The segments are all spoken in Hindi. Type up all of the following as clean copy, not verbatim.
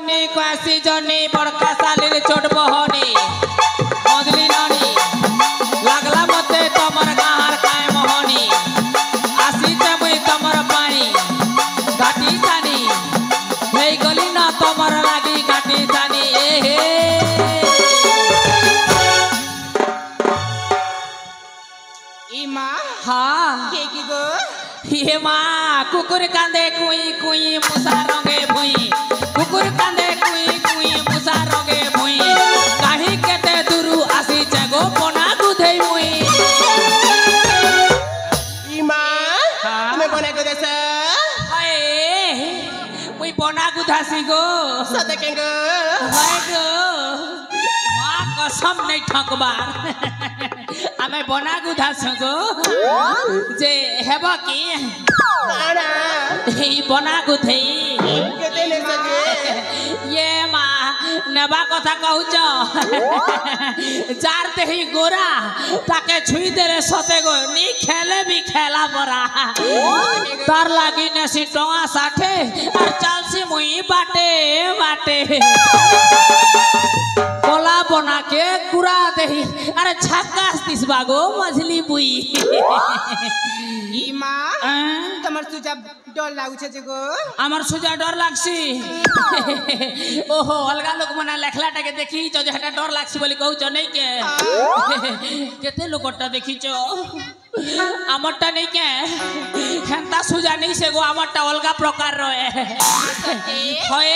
जनी कासी जनी बड़का साली छोट बहनी मदली नानी लागला मते तमर गाहर काय मोहनी आसी मुई तमर पाई घाटी सानी हे गली ना तमर लागी घाटी सानी ए हे ई मां हाँ के की गो ये माँ कुकुर कांदे कुई कुई मुसा रंगे भुई कुकुर कांदे कुई कुई मुसा रंगे भुई काहे केते दुरु आसी जगो पना गुधे मुई ई मां मैं बना को देस हाय मुई पना गुधासी गो सते के गो हाय गो माँ कसम नहीं ठकबार आमे बना गुधास गो जे हेबा की आना ही बना गुधे केते ने सके ये माँ नेबा कथा कहूच जार ते ही गोरा ताके छुई देले सते गो नी खेले भी खेला परा तार लागी नेसी टंगा 60 और चालसी मुई बाटे बाटे कोला बना के कुरा देही अरे छक्कास दिस बागो मछली बुई ई मां तमर सुजा डर लागु छे जगो আমার সুজা ডর লাগছি ওহো অলগা লোক মনে লেখলাটা কে দেখি যে হেটা ডর লাগছি বলি কହୁছ নাই কে কেতে লোকটা দেখিছ আমারটা নাই কে হেনতা সুজা নাই সে গো আমারটা অলগা প্রকার রয়ে হয়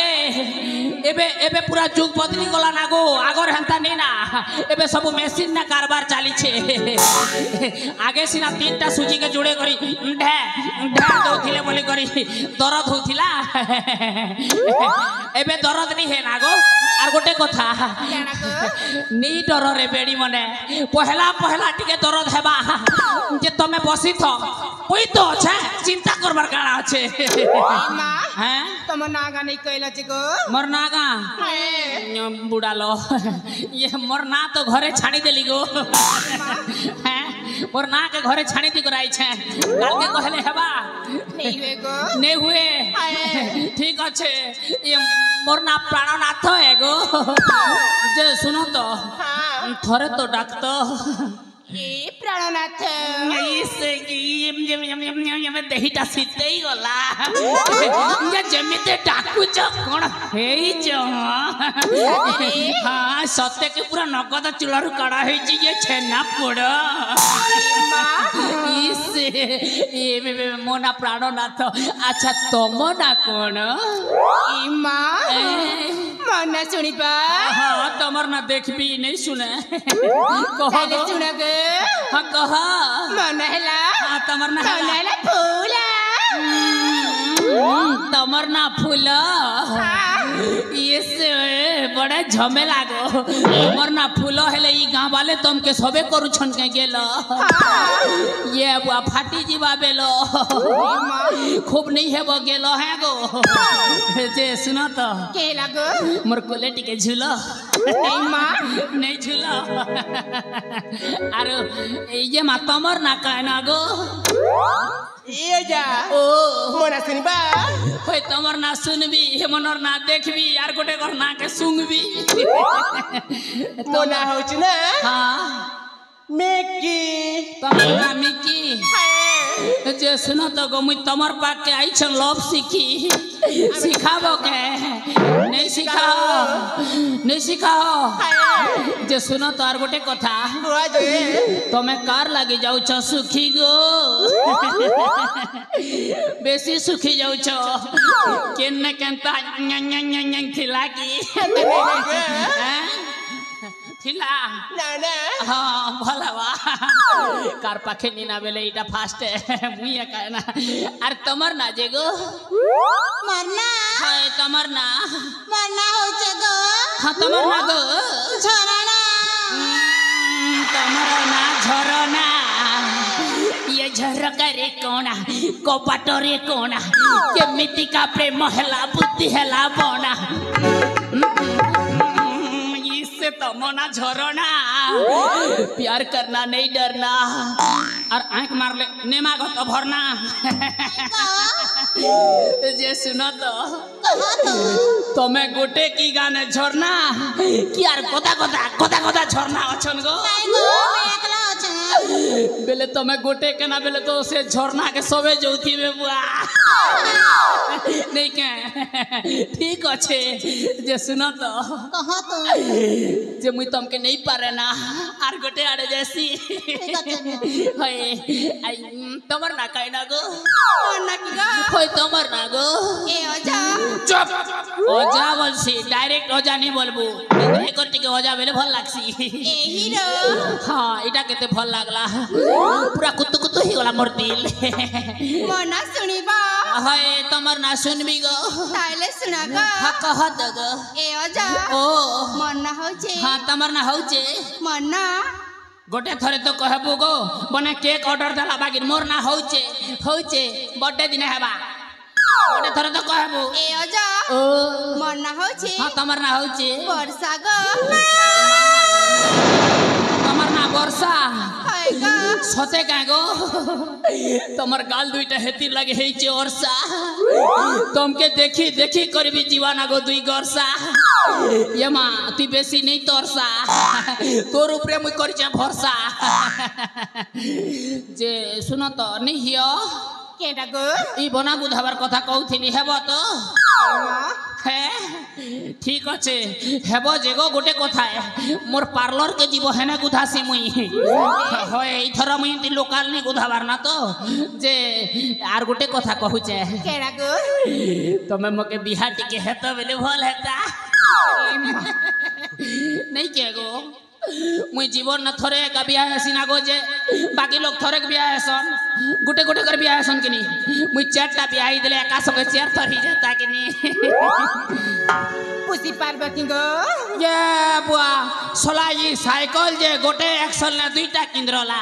এবে এবে পুরা যুগ বদলি গলা না গো আগর হেনতা নাই না এবে সব মেশিন না কারবার চালিছে আগে সিনা তিনটা সুজি কে জুড়ে করি ঢে ঢে দউথিলে বলি করি दरद होथिला एबे दरद नहीं है ना गो आर गोटे कथा नी डर रे बेड़ी मने पहला पहला टिके दरद हेबा जे तमे बसी थो ओई तो छे चिंता करबार काना छे मां हैं तम नागा नहीं कहला जगो मोर नागा बुढ़ा लो ये मोर ना तो घरे छानी देली गो हैं मोर ना के घरे छानी दी कराई छे काल के कहले हेबा नहीं हुए गो नहीं हुए ठीक अच्छे ये मोर ना प्राणनाथ है गो जे सुनो तो थोड़े तो डाक्तो ए प्राणनाथ इसे ये देहीटा सीते ही गला ये जमिते डाकू च कोन हेई च हां सत्य के पूरा नगद चुलारु काड़ा हेई छि ये छेना पोड़ इसे ये मोना प्राणनाथ अच्छा तुम ना कोन ई मां मन सुनिबा हां तमर ना देखबी नहीं सुने कहो सुना गो हाँ कहा मन हैला हाँ तमरना फूला तमरना फूल ये से बड़े झमेला गो तमरना फूल हेले ई गांव वाले तुम के सबे करू छन के गेलो ये बुआ फाटी जीवा बेलो खूब नहीं है वो गेलो है गो जे सुनो तो के लागो मोर कोलेटी के झूलो नहीं झूलो आरो ये मा तमर ना कहना गो ये जा ओ मोना सुनबा होय तमर ना सुनबी मनर ना देखबी यार गोटे घर ना के सुंगबी मोना होच ना हां मेकी तमर ना मिकी जे सुनो तो गो मुई तमर पाक के आई छन लव सीखी सिखाबो के नहीं सिखाओ जे सुनो तो आर गोटे कथा तमे कार लागी जाऊ छ सुखी गो बेसी सुखी जाऊ छ केन केनता थिला की थिला ना ना हां भलावा कार पाखे नीना बेले इटा फास्ट मुई कहना अरे तमर ना जे गो मरना हाय तमर ना मरना होचे गो हां तमर ना गो झरना तमर ना झरना ये झरका रे कोना कपाट रे कोना केमिति का प्रेम हला बुद्धि हला बना इससे तमना झरना प्यार करना नहीं डरना और आंख मार ले नेमा गो तो भरना जे सुनो तो कहा तो तुम्हें गोटे की गाने झरना कि यार कोता झरना अछन गो नहीं गो मैं एकला अछे बेले तुम्हें गोटे के ना बेले तो से झरना के सबे जोथी में बुआ नहीं के ठीक अच्छे जे सुनो तो कहा तो जे मुई तुमके नहीं पारे ना आर गोटे आड़े जैसी ठीक আছে होय आई तमर ना काई ना गो ना की गो होय तमर ना गो ए ओजा चुप ओजा बोलसी डायरेक्ट ओजा नहीं बोलबू ए करती के ओजा बेले भल लागसी ए हीरो हां इटा केते भल लागला पूरा कुत्तु ही गला मोर दिल मना सुनिबा हाय तमर ना सुनबी गो ताइले सुना गो हा कह द गो ए ओजा ओ मना होचे हां तमर ना होचे मना गोटे थरे तो कहबू गो बने केक ऑर्डर देला बाकी मोर ना होचे बर्थडे दिन हेबा गोटे थरे तो कहबू ए ओजा ओ मना होचे हां तमर ना होचे वर्षा गो तमर ना वर्षा हाय गो सते का गो तमर गाल दुईटा हेती लगे हेचे वर्षा तुमके देखी करबी जीवन गो दुई गर्षा ये माँ तू बेसी नहीं तोरसा तोर ऊपरे मुई करछे भरसा जे सुनो तो नहीं हियो केडा गो ई बना बुधावर कथा कहउथिनी हेबो तो हे ठीक अच्छे हेबो जेगो गोटे कथा मोर पार्लर के जीव हेने गुधासी मुई होय इथर मुई ती लोकल नहीं गुधाबार ना तो जे आर गोटे कथा कहूचे केडा गो तमे मके बिहा टिके हेतो बेले भल हेता नहीं के गो मुई जीवन न थरे का बियाह हसीना गो जे बाकी लोग थरे के बियाह हसन गुटे कर बियाह हसन कि नहीं मुई चारटा बियाह ही दिले एका संगे चार थरी जाता कि नहीं पुसी पार्वती गो ये बुआ सोला ये साइकिल जे गोटे एक्सल ने दुईटा किंद्रला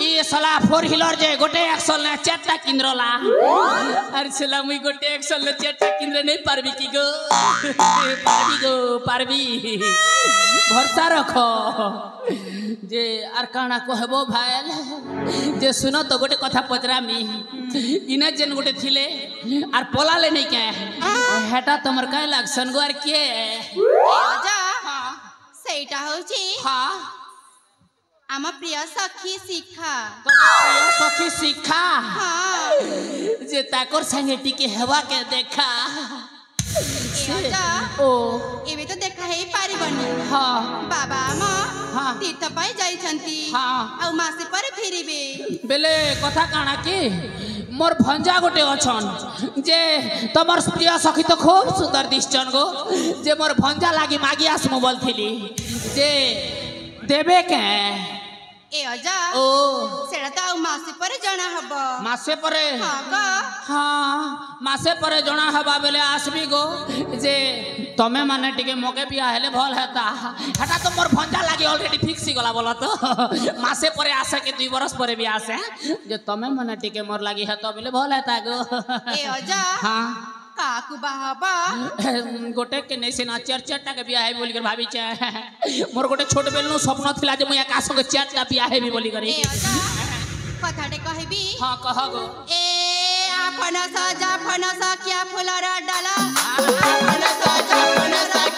ये सोला फोर व्हीलर जे गोटे एक्सल ने चारटा किंद्रला अरे सोला मुई गोटे एक्सल ने चारटा किंद्र नहीं पारबी की गो पारबी भरसा रखो जे आर काना कहबो भाईल जे सुनो तो गोटे कथा पचरामी इना जेन गोटे थिले आर पलाले नहीं के हेटा तमर काय लागसन गो आर के ओजा सेटा होची हां आम प्रिय सखी शिखा तमर सखी शिखा हां जे ताकोर संगे टिके हेवा के देखा ओजा ओ एबे तो देखा हे पारिबनी हां बाबा मां हां तीर्थ पाई जाई छंती हां आ मासे पर फेरिबे बेले कथा काना की मोर भंजा गोटे अछन जे तमर प्रिय सखी तो खूब सुंदर दिसचन गो जे मोर भंजा लागी मागी आसमु बोलथिली जे देबे के ए ओजा ओ सेड़ा तो मासे पर जणा हबो मासे परे हां गो हाँ मासे परे जना हबा बेले आसबी गो जे तमे माने टिके मोके बिया हेले भल हेता हटा तो मोर भंजा लागी ऑलरेडी फिक्स ही गला बोला तो मासे परे आसे के 2 बरस परे भी आसे जे तमे माने टिके मोर लागी हेता बेले भल हेता गो ए ओजा हां काकू बाबा गोटे के नहीं सेना चार के बिया है बोली कर भाभी चे मोर गोटे छोट बेल नो स्वप्न थिला जे मुया कासो के चारटा बिया है भी बोली करी ए ओजा कथाटे कहबी हां कह गो ए फणस क्या फुलार डाला फणस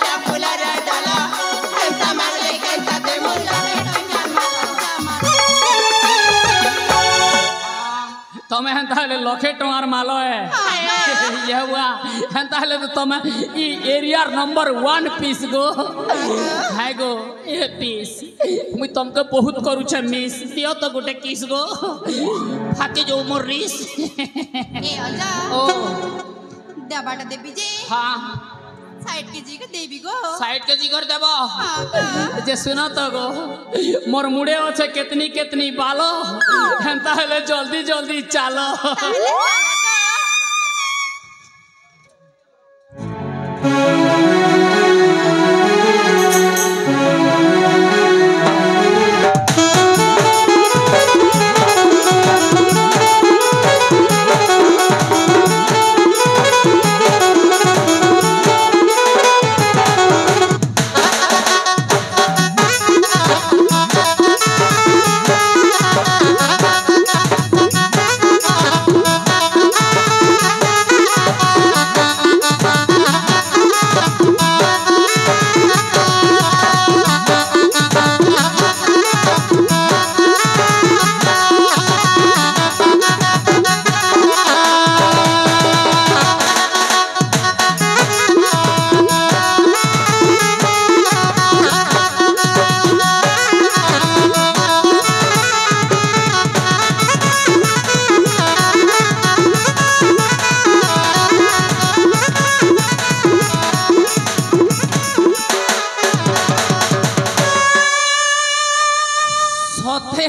क्या फुलार डाला कैसा मारले कैसा ते मुल्ला तमे हंता ले लखे टमार मालो है ये हुआ हंता ले तो तमे ई एरिया नंबर 1 पीस गो है गो ए पीस मुई तुमके बहुत करू छे मिस दियो तो गोटे किस गो फाके जो मोर रिस ए आजा ओ देबाटा देबी जे हां साइड के जी के देबी गो साइड के जिगर देबो हां जे सुनो तो गो मोर मुड़े আছে केतनी बालो हंता ले जल्दी चालो ताले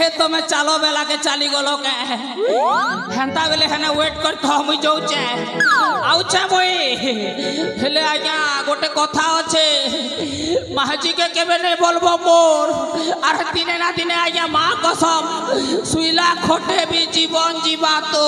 हे तो मैं चालो बेला के चाली गलो के हेंता बेले हेने वेट कर तो मुई जाउचे आउचे मुई हेले आज्ञा गोटे कथा अच्छे माजी के केबे नहीं बोलबो मोर आर दिने ना दिने आज्ञा माँ कसम सुईला खोटे भी जीवन जीवा तो